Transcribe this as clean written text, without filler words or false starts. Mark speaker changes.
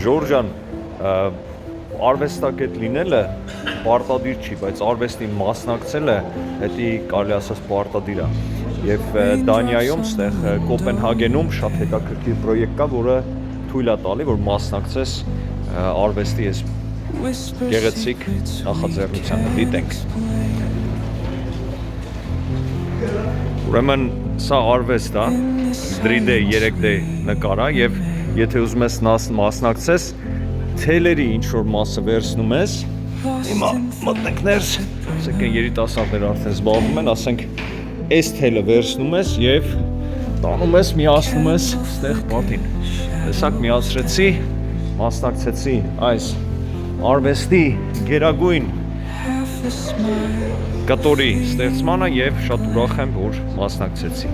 Speaker 1: Ժորժան, արվեստագետ լինելը պարտադիր չի, բայց արվեստին մասնակցելը հետի կարելի ասած պարտադիր է։ Եվ Դանիայում, ստեղ Կոպենհագենում շատ հետաքրքիր պրոյեկտ կա, որը թույլ է տալի, որ մասնակցես արվեստի այս գեղեցիկ նախաձեռնությանը, դիտենք։ Ուրեմն սա արվեստ է, 3D, 3D նկար է, եւ եթե ուզում ես մասնակցես, թելերի ինչ-որ մասը վերցնում ես, հիմա մտնենք ներս, ասենք երիտասարդներ արդեն զբաղվում են, ասենք այս թելը վերցնում ես եւ տանում ես, միացնում ես ստեղ պատին։ Տեսակ միացրեցի, մասնակցեցի այս արվեստի գերագույն կտորի ստեղծմանը եւ շատ ուրախ եմ, որ մասնակցեցի։